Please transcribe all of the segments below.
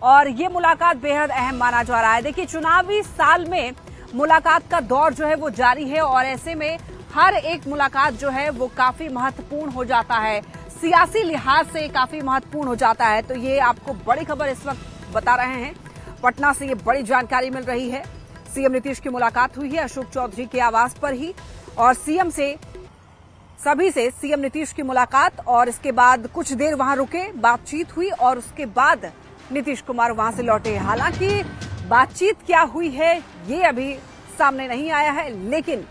और ये मुलाकात बेहद अहम माना जा रहा है। देखिए, चुनावी साल में मुलाकात का दौर जो है वो जारी है और ऐसे में हर एक मुलाकात जो है वो काफी महत्वपूर्ण हो जाता है, सियासी लिहाज से काफी महत्वपूर्ण हो जाता है। तो ये आपको बड़ी खबर इस वक्त बता रहे हैं, पटना से ये बड़ी जानकारी मिल रही है। सीएम नीतीश की मुलाकात हुई है अशोक चौधरी के आवास पर ही और सभी से सीएम नीतीश की मुलाकात और इसके बाद कुछ देर वहां रुके, बातचीत हुई और उसके बाद नीतीश कुमार वहां से लौटे। हालांकि बातचीत क्या हुई है ये अभी सामने नहीं आया है, लेकिन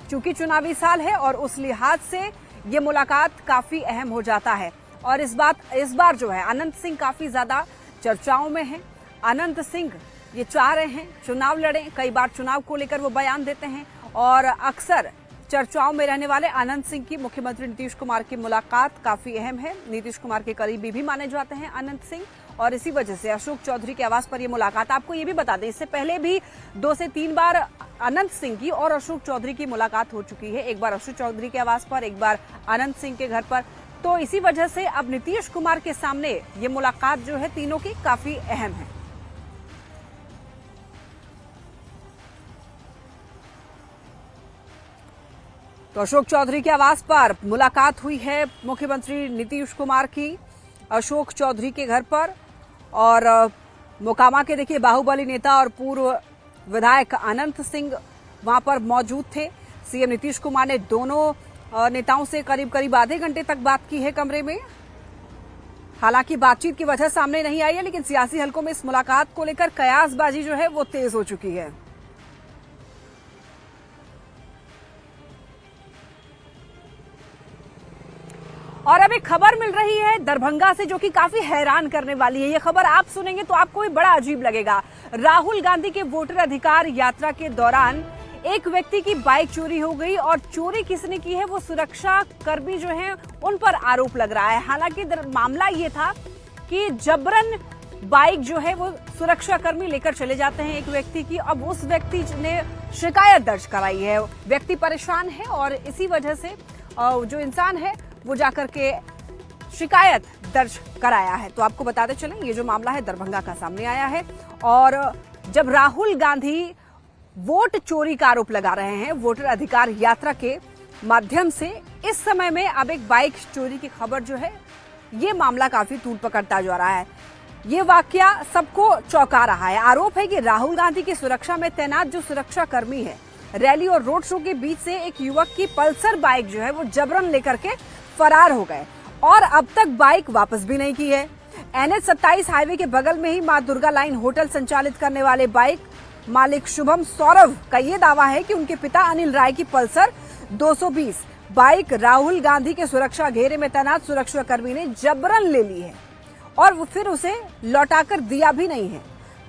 चूंकि चुनावी साल है और उस लिहाज से ये मुलाकात काफी अहम हो जाता है। और इस बार जो है अनंत सिंह काफी ज्यादा चर्चाओं में है। अनंत सिंह ये चाह रहे हैं चुनाव लड़ें, कई बार चुनाव को लेकर वो बयान देते हैं और अक्सर चर्चाओं में रहने वाले अनंत सिंह की मुख्यमंत्री नीतीश कुमार की मुलाकात काफी अहम है। नीतीश कुमार के करीबी भी माने जाते हैं अनंत सिंह और इसी वजह से अशोक चौधरी के आवास पर यह मुलाकात। आपको ये भी बता दें, इससे पहले भी 2 से 3 बार अनंत सिंह की और अशोक चौधरी की मुलाकात हो चुकी है। एक बार अशोक चौधरी के आवास पर, एक बार अनंत सिंह के घर पर। तो इसी वजह से अब नीतीश कुमार के सामने ये मुलाकात जो है तीनों की काफी अहम है। तो अशोक चौधरी के आवास पर मुलाकात हुई है मुख्यमंत्री नीतीश कुमार की अशोक चौधरी के घर पर और मोकामा के देखिए बाहुबली नेता और पूर्व विधायक अनंत सिंह वहां पर मौजूद थे। सीएम नीतीश कुमार ने दोनों नेताओं से करीब आधे घंटे तक बात की है कमरे में। हालांकि बातचीत की वजह सामने नहीं आई है, लेकिन सियासी हलकों में इस मुलाकात को लेकर कयासबाजी जो है वो तेज हो चुकी है। और अब एक खबर मिल रही है दरभंगा से जो कि काफी हैरान करने वाली है। ये खबर आप सुनेंगे तो आपको भी बड़ा अजीब लगेगा। राहुल गांधी के वोटर अधिकार यात्रा के दौरान एक व्यक्ति की बाइक चोरी हो गई और चोरी किसने की है वो सुरक्षा कर्मी जो है उन पर आरोप लग रहा है। हालांकि मामला ये था कि जबरन बाइक जो है वो सुरक्षा कर्मी लेकर चले जाते हैं एक व्यक्ति की। अब उस व्यक्ति ने शिकायत दर्ज कराई है, व्यक्ति परेशान है और इसी वजह से जो इंसान है वो जाकर के शिकायत दर्ज कराया है। तो आपको बताते चलें, ये जो मामला है दरभंगा का सामने आया है और जब राहुल गांधी वोट चोरी का आरोप लगा रहे हैं वोटर अधिकार यात्रा के माध्यम से, इस समय में अब एक बाइक चोरी की खबर जो है ये मामला काफी तूल पकड़ता जा रहा है। ये वाकया सबको चौंका रहा है। आरोप है कि राहुल गांधी की सुरक्षा में तैनात जो सुरक्षा कर्मी है, रैली और रोड शो के बीच से एक युवक की पल्सर बाइक जो है वो जबरन लेकर के फरार हो गए और अब तक बाइक वापस भी नहीं की है। NH-27 हाईवे के बगल में ही मां दुर्गा लाइन होटल संचालित करने वाले बाइक मालिक शुभम सौरभ का ये दावा है कि उनके पिता अनिल राय की पल्सर 220 बाइक राहुल गांधी के सुरक्षा घेरे में तैनात सुरक्षा कर्मी ने जबरन ले ली है और वो फिर उसे लौटाकर दिया भी नहीं है।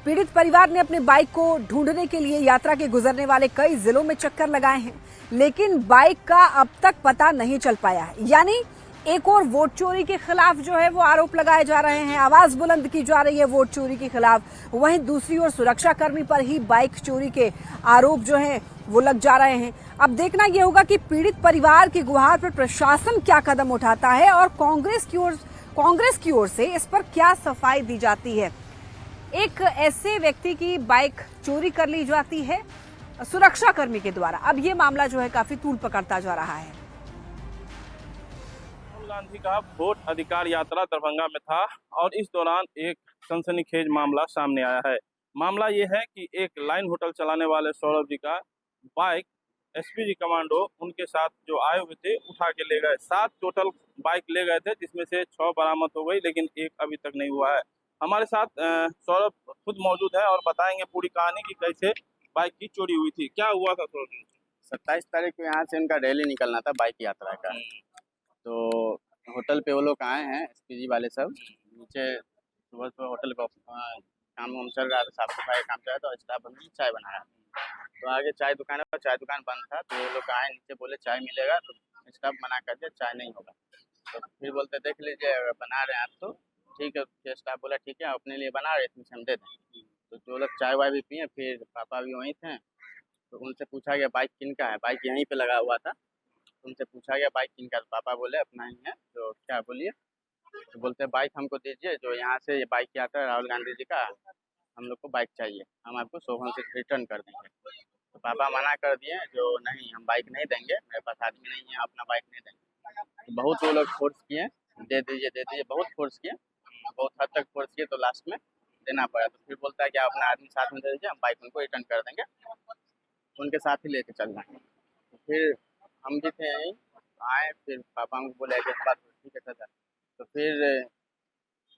पीड़ित परिवार ने अपने बाइक को ढूंढने के लिए यात्रा के गुजरने वाले कई जिलों में चक्कर लगाए हैं, लेकिन बाइक का अब तक पता नहीं चल पाया है। यानी एक और वोट चोरी के खिलाफ जो है वो आरोप लगाए जा रहे हैं, आवाज बुलंद की जा रही है वोट चोरी के खिलाफ, वहीं दूसरी ओर सुरक्षा कर्मी पर ही बाइक चोरी के आरोप जो है वो लग जा रहे हैं। अब देखना यह होगा कि पीड़ित परिवार की गुहार पर प्रशासन क्या कदम उठाता है और कांग्रेस की ओर से इस पर क्या सफाई दी जाती है। एक ऐसे व्यक्ति की बाइक चोरी कर ली जाती है सुरक्षा कर्मी के द्वारा। अब ये मामला जो है काफी तूल पकड़ता जा रहा है। राहुल गांधी का वोट अधिकार यात्रा दरभंगा में था और इस दौरान एक सनसनीखेज मामला सामने आया है। मामला ये है कि एक लाइन होटल चलाने वाले सौरभ जी का बाइक एसपीजी कमांडो उनके साथ जो आए हुए थे उठा के ले गए। 7 टोटल बाइक ले गए थे, जिसमें से 6 बरामद हो गई, लेकिन एक अभी तक नहीं हुआ है। हमारे साथ सौरभ खुद मौजूद है और बताएंगे पूरी कहानी कि कैसे बाइक की चोरी हुई थी। क्या हुआ था सौरभ जी? 27 तारीख को यहाँ से इनका रैली निकलना था बाइक यात्रा का। तो होटल पे वो लोग आए हैं एसपीजी वाले सब। नीचे सुबह होटल का काम वाम चल रहा था, साफ सफाई काम चल रहा था और स्टाफ ने चाय बनाया। तो आगे चाय दुकान है, चाय दुकान बंद था। तो वो लोग आए नीचे, बोले चाय मिलेगा, तो स्टाफ मना कर दिया चाय नहीं होगा। तो फिर बोलते देख लीजिए अगर बना रहे हैं आप तो ठीक है। फिर स्टाफ बोला ठीक है अपने लिए बना रहे थे, हम दे दें। तो जो लोग चाय वाय भी पिए, फिर पापा भी वहीं थे। तो उनसे पूछा गया बाइक किनका है, बाइक यहीं पे लगा हुआ था। उनसे पूछा गया बाइक किनका, तो पापा बोले अपना ही है। तो क्या बोलिए? तो बोलते हैं बाइक हमको दीजिए, जो यहाँ से ये बाइक यात्रा है राहुल गांधी जी का, हम लोग को बाइक चाहिए, हम आपको सोहन से रिटर्न कर देंगे। तो पापा मना कर दिए, जो नहीं हम बाइक नहीं देंगे, मेरे पास आदमी नहीं है, अपना बाइक नहीं देंगे। तो बहुत वो लोग फोर्स किए, दे दीजिए, बहुत फोर्स किए, बहुत हद तक फोर्स किए, तो लास्ट में देना पड़ा। तो फिर बोलता है कि अपना आदमी साथ में दे दीजिए, हम बाइक उनको रिटर्न कर देंगे, उनके साथ ही लेके चल जाएंगे। तो फिर हम भी थे यहीं, आए, फिर पापा को बोले कि बात ठीक है चाचा। तो फिर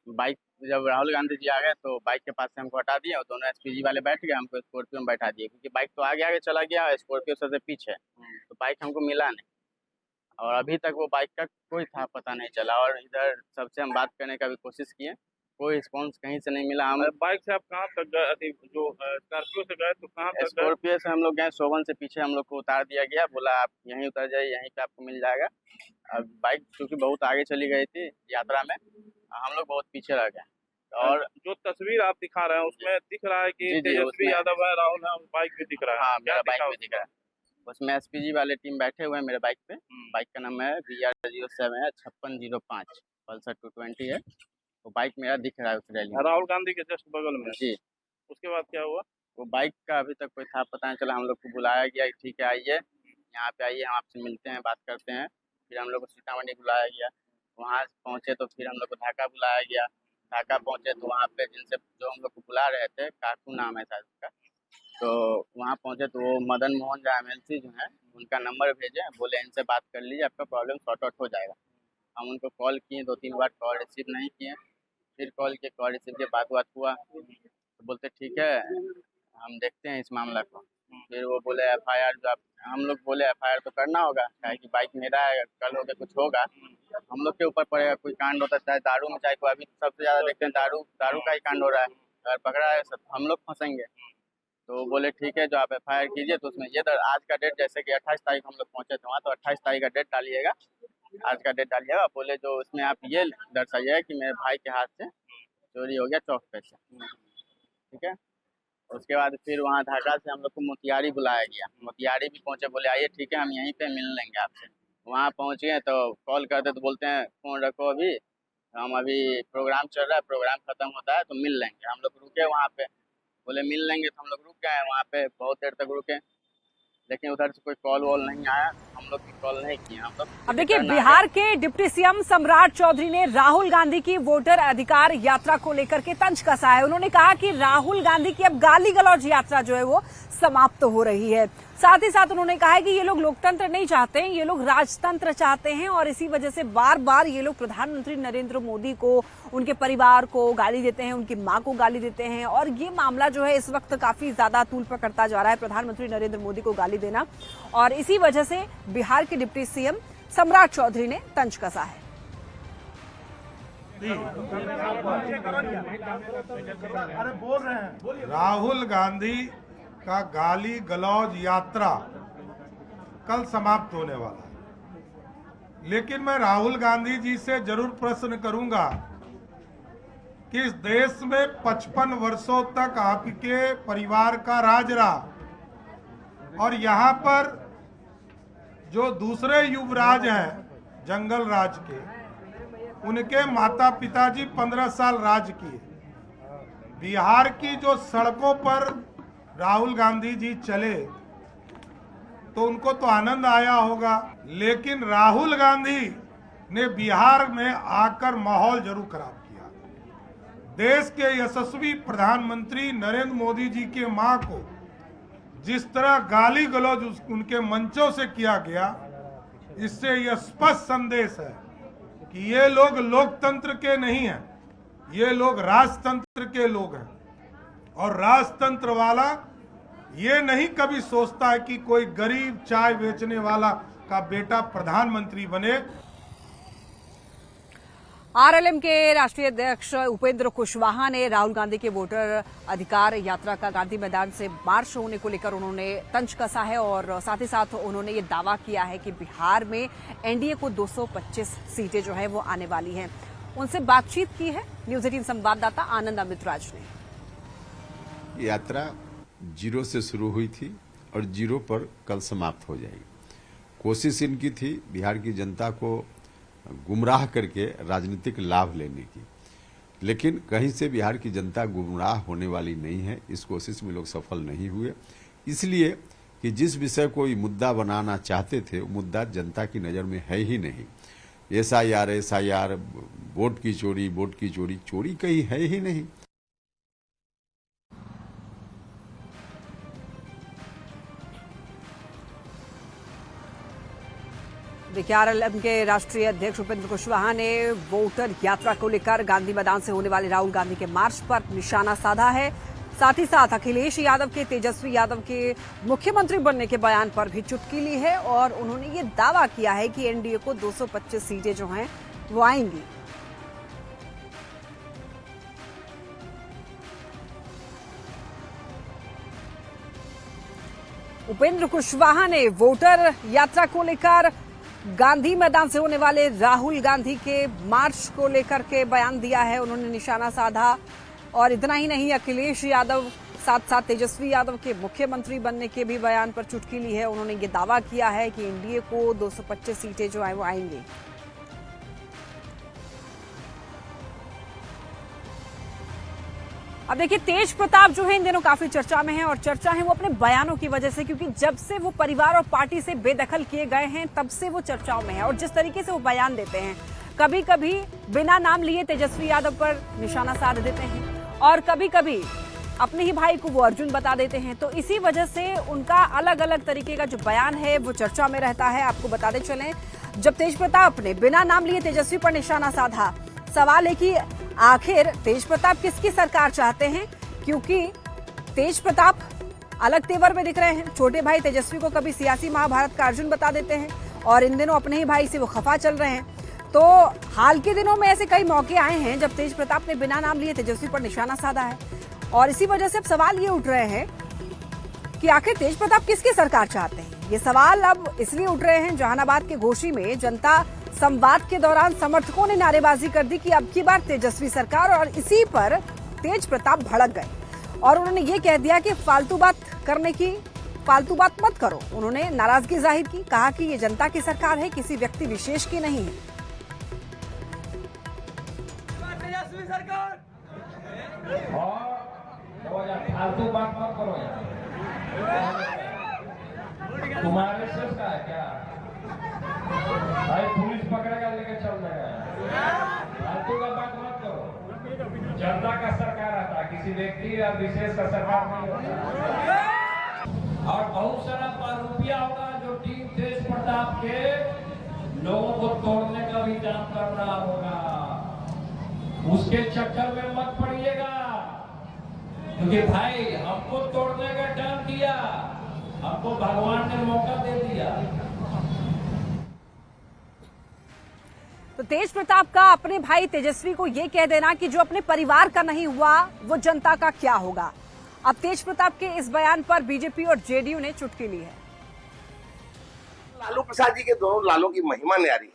बाइक जब राहुल गांधी जी आ गए तो बाइक के पास से हमको हटा दिया, और दोनों एसपीजी वाले बैठ गए, हमको स्कॉर्पियो में बैठा दिए, क्योंकि बाइक तो आगे आगे चला गया, स्कॉर्पियो सबसे पीछे, तो बाइक हमको मिला नहीं, और अभी तक वो बाइक का कोई था पता नहीं चला। और इधर सबसे हम बात करने का भी कोशिश किए, कोई रिस्पॉन्स कहीं से नहीं मिला। हम बाइक से आप कहाँ तक गए? जो स्कॉर्पियो से गए तो कहाँ तक गए? स्कॉर्पियो से हम लोग गए, सोवन से पीछे हम लोग को उतार दिया गया, बोला आप यहीं उतर जाइए, यहीं पे आपको मिल जाएगा। अब बाइक क्योंकि बहुत आगे चली गई थी यात्रा में, हम लोग बहुत पीछे रह गए। और जो तस्वीर आप दिखा रहे हैं उसमें दिख रहा है कि तेजस्वी यादव है, राहुल है, बाइक भी दिख रहा है। हाँ, मेरा बाइक भी दिख रहा है, उसमें एसपीजी वाले टीम बैठे हुए हैं मेरे बाइक पे। बाइक का नंबर है VR07 है 5605 पल्सर 220 है। वो बाइक मेरा दिख रहा है उस रैली में, राहुल गांधी के जस्ट बगल में। जी। उसके बाद क्या हुआ? वो बाइक का अभी तक कोई था पता नहीं चला। हम लोग को बुलाया गया, ठीक है आइए, यहाँ पे आइए, हम आपसे मिलते हैं, बात करते हैं। फिर हम लोग को सीतामढ़ी बुलाया गया, वहाँ पहुँचे तो फिर हम लोग को ढाका बुलाया गया। ढाका पहुँचे तो वहाँ पे जिनसे जो हम लोग को बुला रहे थे, काकू नाम है शायद उसका, तो वहाँ पहुँचे तो वो मदन मोहन झा MLC जो है, उनका नंबर भेजे, बोले इनसे बात कर लीजिए, आपका प्रॉब्लम सॉर्ट आउट हो जाएगा। हम उनको कॉल किए, 2-3 बार कॉल रिसीव नहीं किए, फिर कॉल किए, कॉल रिसीव के बात हुआ, तो बोलते ठीक है हम देखते हैं इस मामला को। फिर वो बोले FIR जो आप, हम लोग बोले FIR तो करना होगा, चाहे कि बाइक मेरा है, कल हो गया कुछ होगा, हम लोग के ऊपर पड़ेगा, कोई कांड होता है, चाहे दारू में, चाहे कोई, अभी सबसे ज़्यादा देखते हैं दारू का ही कांड हो रहा है, अगर पकड़ा है सब हम लोग फंसेंगे। तो बोले ठीक है, जो आप FIR कीजिए, तो उसमें ये आज का डेट, जैसे कि 28 तारीख हम लोग पहुँचे थे वहाँ, तो 28 तारीख का डेट डालिएगा, आज का डेट डालिएगा। बोले जो उसमें आप ये दर्शाइएगा कि मेरे भाई के हाथ से चोरी हो गया चौक पे से, ठीक है। उसके बाद फिर वहाँ ढाका से हम लोग को मोतिहारी बुलाया गया, मोतिहारी भी पहुँचे, बोले आइए ठीक है, हम यहीं पे मिल लेंगे आपसे। वहाँ पहुँच गए तो कॉल करते तो बोलते हैं फ़ोन रखो, अभी हम अभी प्रोग्राम चल रहा है, प्रोग्राम खत्म होता है तो मिल लेंगे। हम लोग रुके वहाँ पे, बोले मिल लेंगे, तो हम लोग रुक गए वहाँ पे, बहुत देर तक रुके, लेकिन उधर से कोई कॉल वॉल नहीं आया, हम लोग भी कॉल नहीं किए। हम लोग अब देखिए, बिहार के डिप्टी सीएम सम्राट चौधरी ने राहुल गांधी की वोटर अधिकार यात्रा को लेकर के तंज कसा है। उन्होंने कहा कि राहुल गांधी की अब गाली गलौज यात्रा जो है वो समाप्त हो रही है। साथ ही साथ उन्होंने कहा है कि ये लोग लोकतंत्र नहीं चाहते हैं, ये लोग राजतंत्र चाहते हैं, और इसी वजह से बार बार ये लोग प्रधानमंत्री नरेंद्र मोदी को, उनके परिवार को गाली देते हैं, उनकी मां को गाली देते हैं। और ये मामला जो है इस वक्त काफी ज्यादा तूल पकड़ता जा रहा है, प्रधानमंत्री नरेंद्र मोदी को गाली देना, और इसी वजह से बिहार के डिप्टी सीएम सम्राट चौधरी ने तंज कसा है। राहुल गांधी का गाली गलौज यात्रा कल समाप्त होने वाला है, लेकिन मैं राहुल गांधी जी से जरूर प्रश्न करूंगा कि इस देश में 55 वर्षों तक आपके परिवार का राज रहा, और यहाँ पर जो दूसरे युवराज हैं जंगल राज के, उनके माता पिताजी 15 साल राज किए। बिहार की जो सड़कों पर राहुल गांधी जी चले तो उनको तो आनंद आया होगा, लेकिन राहुल गांधी ने बिहार में आकर माहौल जरूर खराब किया। देश के यशस्वी प्रधानमंत्री नरेंद्र मोदी जी के मां को जिस तरह गाली गलौज उनके मंचों से किया गया, इससे यह स्पष्ट संदेश है कि ये लोग लोकतंत्र के नहीं हैं, ये लोग राजतंत्र के लोग हैं। और राजतंत्र वाला ये नहीं कभी सोचता है कि कोई गरीब चाय बेचने वाला का बेटा प्रधानमंत्री बने। आरएलएम के राष्ट्रीय अध्यक्ष उपेंद्र कुशवाहा ने राहुल गांधी के वोटर अधिकार यात्रा का गांधी मैदान से मार्च होने को लेकर उन्होंने तंज कसा है, और साथ ही साथ उन्होंने ये दावा किया है कि बिहार में एनडीए को 225 सीटें जो है वो आने वाली हैं। उनसे बातचीत की है न्यूज 18 संवाददाता आनंद अमितराज ने। यात्रा 0 से शुरू हुई थी और 0 पर कल समाप्त हो जाएगी। कोशिश इनकी थी बिहार की जनता को गुमराह करके राजनीतिक लाभ लेने की। लेकिन कहीं से बिहार की जनता गुमराह होने वाली नहीं है, इस कोशिश में लोग सफल नहीं हुए। इसलिए कि जिस विषय को ये मुद्दा बनाना चाहते थे, वो मुद्दा जनता की नज़र में है ही नहीं। SIR वोट की चोरी कहीं है ही नहीं। देखिए, RLM के राष्ट्रीय अध्यक्ष उपेंद्र कुशवाहा ने वोटर यात्रा को लेकर गांधी मैदान से होने वाले राहुल गांधी के मार्च पर निशाना साधा है। साथ ही साथ अखिलेश यादव के, तेजस्वी यादव के मुख्यमंत्री बनने के बयान पर भी चुटकी ली है और उन्होंने ये दावा किया है कि एनडीए को 225 सीटें जो हैं वो आएंगी। उपेंद्र कुशवाहा ने वोटर यात्रा को लेकर गांधी मैदान से होने वाले राहुल गांधी के मार्च को लेकर के बयान दिया है, उन्होंने निशाना साधा। और इतना ही नहीं, अखिलेश यादव साथ साथ तेजस्वी यादव के मुख्यमंत्री बनने के भी बयान पर चुटकी ली है। उन्होंने ये दावा किया है कि एनडीए को 225 सीटें जो है वो आएंगी। अब देखिए, तेज प्रताप जो है इन दिनों काफी चर्चा में है और चर्चा है वो अपने बयानों की वजह से, क्योंकि जब से वो परिवार और पार्टी से बेदखल किए गए हैं तब से वो चर्चाओं में है। और जिस तरीके से वो बयान देते हैं, कभी कभी बिना नाम लिए तेजस्वी यादव पर निशाना साध देते हैं और कभी कभी अपने ही भाई को वो अर्जुन बता देते हैं। तो इसी वजह से उनका अलग अलग तरीके का जो बयान है वो चर्चा में रहता है। आपको बताते चलें, जब तेज प्रताप ने बिना नाम लिए तेजस्वी पर निशाना साधा, सवाल है कि आखिर तेज प्रताप किसकी सरकार चाहते हैं, क्योंकि तेज प्रताप अलग तेवर में दिख रहे हैं। छोटे भाई तेजस्वी को कभी सियासी महाभारत का अर्जुन बता देते हैं और इन दिनों अपने ही भाई से वो खफा चल रहे हैं। तो हाल के दिनों में ऐसे कई मौके आए हैं जब तेज प्रताप ने बिना नाम लिए तेजस्वी पर निशाना साधा है और इसी वजह से अब सवाल ये उठ रहे हैं कि आखिर तेज प्रताप किसकी सरकार चाहते हैं। ये सवाल अब इसलिए उठ रहे हैं, जहानाबाद के घोषी में जनता संवाद के दौरान समर्थकों ने नारेबाजी कर दी कि अब की बार तेजस्वी सरकार, और इसी पर तेज प्रताप भड़क गए और उन्होंने ये कह दिया कि फालतू बात मत करो। उन्होंने नाराजगी जाहिर की, कहा कि ये जनता की सरकार है, किसी व्यक्ति विशेष की नहीं है। तेजस्वी सरकार और फालतू बात मत करो यार। तुम्हारे शेष का है क्या? भाई पुलिस पकड़ेगा, लेके चल जाएगा। फालतू का बात मत करो। जनता का सरकार आता, किसी व्यक्ति या विशेष का सरकार नहीं होता। और बहुत सारा रुपया होगा जो टीम तेज प्रताप के लोगों को तोड़ने का भी काम कर रहा होगा, उसके चक्कर में मत पड़िएगा। क्योंकि भाई हमको तोड़ने का काम किया, हमको भगवान ने मौका दे दिया। तो तेज प्रताप का अपने भाई तेजस्वी को यह कह देना कि जो अपने परिवार का नहीं हुआ वो जनता का क्या होगा। अब तेज प्रताप के इस बयान पर बीजेपी और जेडीयू ने चुटकी ली है। लालू प्रसाद जी के दोनों लालों की महिमा न्यारी है।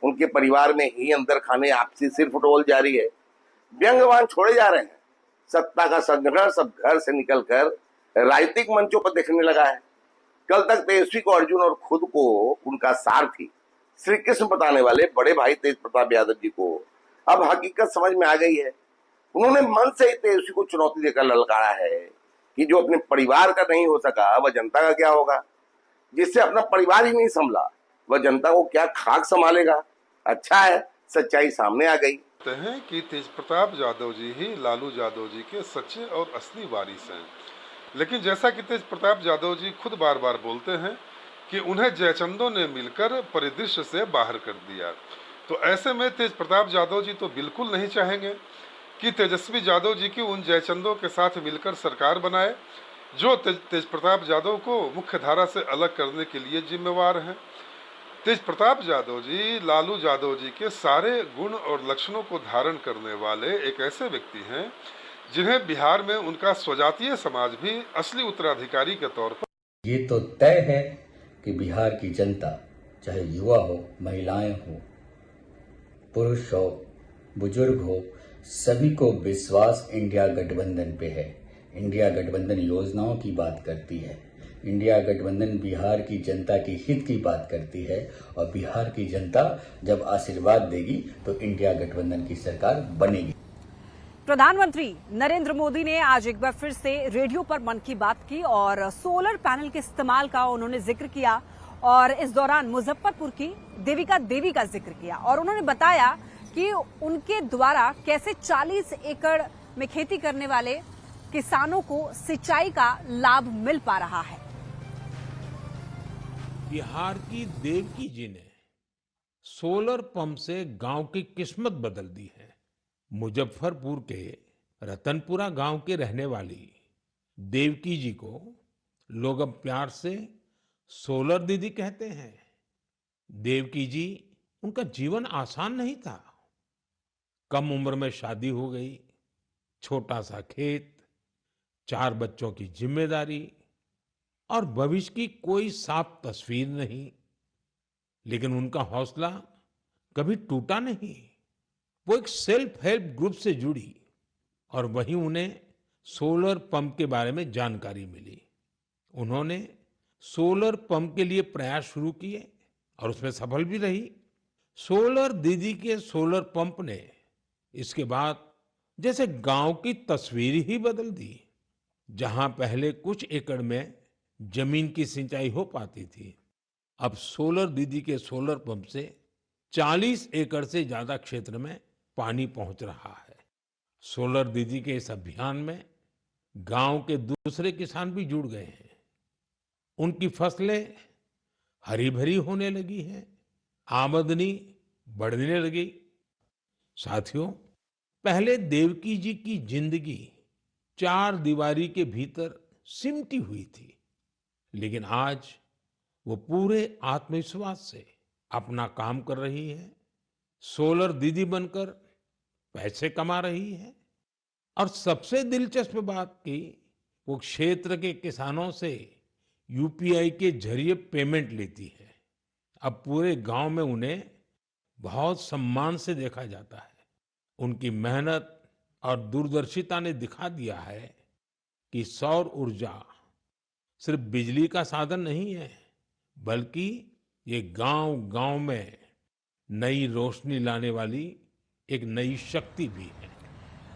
उनके परिवार में ही अंदर खाने आपसी सिर फुटबॉल जारी है। व्यंग्यवान छोड़े जा रहे हैं। सत्ता का संघर्ष सब घर से निकलकर राजनीतिक मंचों पर देखने लगा है। कल तक तेजस्वी को अर्जुन और खुद को उनका सारथी श्री कृष्ण बताने वाले बड़े भाई तेज प्रताप यादव जी को अब हकीकत समझ में आ गई है। उन्होंने मन से ही तेजस्वी को चुनौती देकर ललकारा है कि जो अपने परिवार का नहीं हो सका वह जनता का क्या होगा। जिससे अपना परिवार ही नहीं संभला वह जनता को क्या खाक संभालेगा। अच्छा है सच्चाई सामने आ गई हैं कि तेज प्रताप यादव जी ही लालू यादव जी के सच्चे और असली वारिस हैं। लेकिन जैसा कि तेज प्रताप यादव जी खुद बार बार बोलते हैं कि उन्हें जयचंदों ने मिलकर परिदृश्य से बाहर कर दिया, तो ऐसे में तेज प्रताप यादव जी तो बिल्कुल नहीं चाहेंगे कि तेजस्वी यादव जी की उन जयचंदों के साथ मिलकर सरकार बनाए जो तेज प्रताप यादव को मुख्य धारा से अलग करने के लिए जिम्मेवार हैं। तेज प्रताप यादव जी लालू यादव जी के सारे गुण और लक्षणों को धारण करने वाले एक ऐसे व्यक्ति हैं जिन्हें बिहार में उनका स्वजातीय समाज भी असली उत्तराधिकारी के तौर पर। ये तो तय है कि बिहार की जनता, चाहे युवा हो, महिलाएं हो, पुरुष हो, बुजुर्ग हो, सभी को विश्वास इंडिया गठबंधन पे है। इंडिया गठबंधन योजनाओं की बात करती है, इंडिया गठबंधन बिहार की जनता की हित की बात करती है और बिहार की जनता जब आशीर्वाद देगी तो इंडिया गठबंधन की सरकार बनेगी। प्रधानमंत्री नरेंद्र मोदी ने आज एक बार फिर से रेडियो पर मन की बात की और सोलर पैनल के इस्तेमाल का उन्होंने जिक्र किया और इस दौरान मुजफ्फरपुर की देविका देवी का जिक्र किया और उन्होंने बताया कि उनके द्वारा कैसे 40 एकड़ में खेती करने वाले किसानों को सिंचाई का लाभ मिल पा रहा है। बिहार की देवकी जी ने सोलर पंप से गांव की किस्मत बदल दी है। मुजफ्फरपुर के रतनपुरा गांव के रहने वाली देवकी जी को लोग अब प्यार से सोलर दीदी कहते हैं। देवकी जी, उनका जीवन आसान नहीं था। कम उम्र में शादी हो गई, छोटा सा खेत, 4 बच्चों की जिम्मेदारी और भविष्य की कोई साफ तस्वीर नहीं, लेकिन उनका हौसला कभी टूटा नहीं। वो एक सेल्फ हेल्प ग्रुप से जुड़ी और वहीं उन्हें सोलर पंप के बारे में जानकारी मिली। उन्होंने सोलर पंप के लिए प्रयास शुरू किए और उसमें सफल भी रही। सोलर दीदी के सोलर पंप ने इसके बाद जैसे गांव की तस्वीर ही बदल दी। जहां पहले कुछ एकड़ में जमीन की सिंचाई हो पाती थी, अब सोलर दीदी के सोलर पंप से 40 एकड़ से ज्यादा क्षेत्र में पानी पहुंच रहा है। सोलर दीदी के इस अभियान में गांव के दूसरे किसान भी जुड़ गए हैं। उनकी फसलें हरी भरी होने लगी हैं, आमदनी बढ़ने लगी। साथियों, पहले देवकी जी की जिंदगी 4 दीवारी के भीतर सिमटी हुई थी, लेकिन आज वो पूरे आत्मविश्वास से अपना काम कर रही है। सोलर दीदी बनकर पैसे कमा रही है और सबसे दिलचस्प बात की, वो क्षेत्र के किसानों से यूपीआई के जरिए पेमेंट लेती है। अब पूरे गांव में उन्हें बहुत सम्मान से देखा जाता है। उनकी मेहनत और दूरदर्शिता ने दिखा दिया है कि सौर ऊर्जा सिर्फ बिजली का साधन नहीं है, बल्कि ये गांव-गांव में नई रोशनी लाने वाली एक नई शक्ति भी है।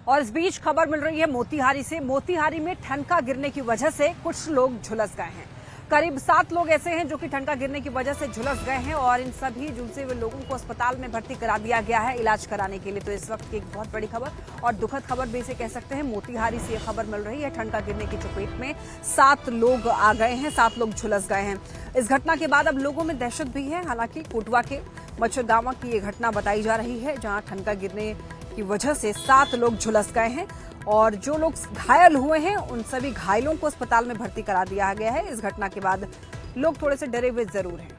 और इस बीच खबर मिल रही है मोतिहारी से। मोतिहारी में ठनका गिरने की वजह से कुछ लोग झुलस गए हैं। करीब 7 लोग ऐसे हैं जो कि ठनका गिरने की वजह से झुलस गए हैं और इन सभी झुलसे हुए लोगों को अस्पताल में भर्ती करा दिया गया है इलाज कराने के लिए। तो इस वक्त की एक बहुत बड़ी खबर और दुखद खबर भी इसे कह सकते हैं। मोतिहारी से ये खबर मिल रही है, ठनका गिरने की चपेट में 7 लोग आ गए हैं, 7 लोग झुलस गए हैं। इस घटना के बाद अब लोगों में दहशत भी है। हालांकि कोटवा के मच्छरगांव की ये घटना बताई जा रही है, जहां ठनका गिरने की वजह से 7 लोग झुलस गए हैं और जो लोग घायल हुए हैं उन सभी घायलों को अस्पताल में भर्ती करा दिया गया है। इस घटना के बाद लोग थोड़े से डरे हुए जरूर हैं।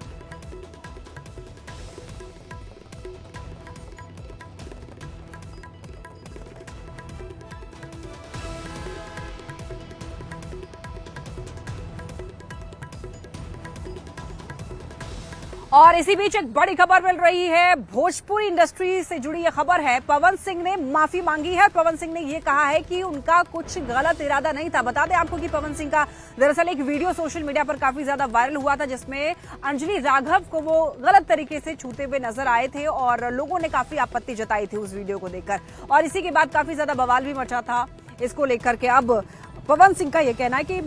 और इसी बीच एक बड़ी खबर मिल रही है, भोजपुरी इंडस्ट्री से जुड़ी यह खबर है। पवन सिंह ने माफी मांगी है। पवन सिंह ने यह कहा है कि उनका कुछ गलत इरादा नहीं था। बता दें आपको कि पवन सिंह का दरअसल एक वीडियो सोशल मीडिया पर काफी ज्यादा वायरल हुआ था, जिसमें अंजलि राघव को वो गलत तरीके से छूते हुए नजर आए थे और लोगों ने काफी आपत्ति जताई थी उस वीडियो को देखकर और इसी के बाद काफी ज्यादा बवाल भी मचा था इसको लेकर के। अब पवन सिंह का यह कहना है कि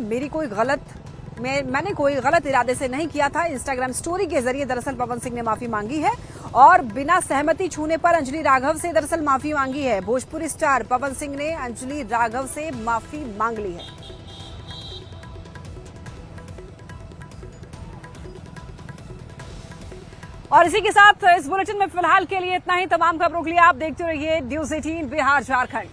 मैंने कोई गलत इरादे से नहीं किया था। इंस्टाग्राम स्टोरी के जरिए दरअसल पवन सिंह ने माफी मांगी है और बिना सहमति छूने पर अंजलि राघव से दरअसल माफी मांगी है। भोजपुरी स्टार पवन सिंह ने अंजलि राघव से माफी मांग ली है। और इसी के साथ इस बुलेटिन में फिलहाल के लिए इतना ही। तमाम खबरों के लिए आप देखते रहिए News 18 बिहार झारखंड।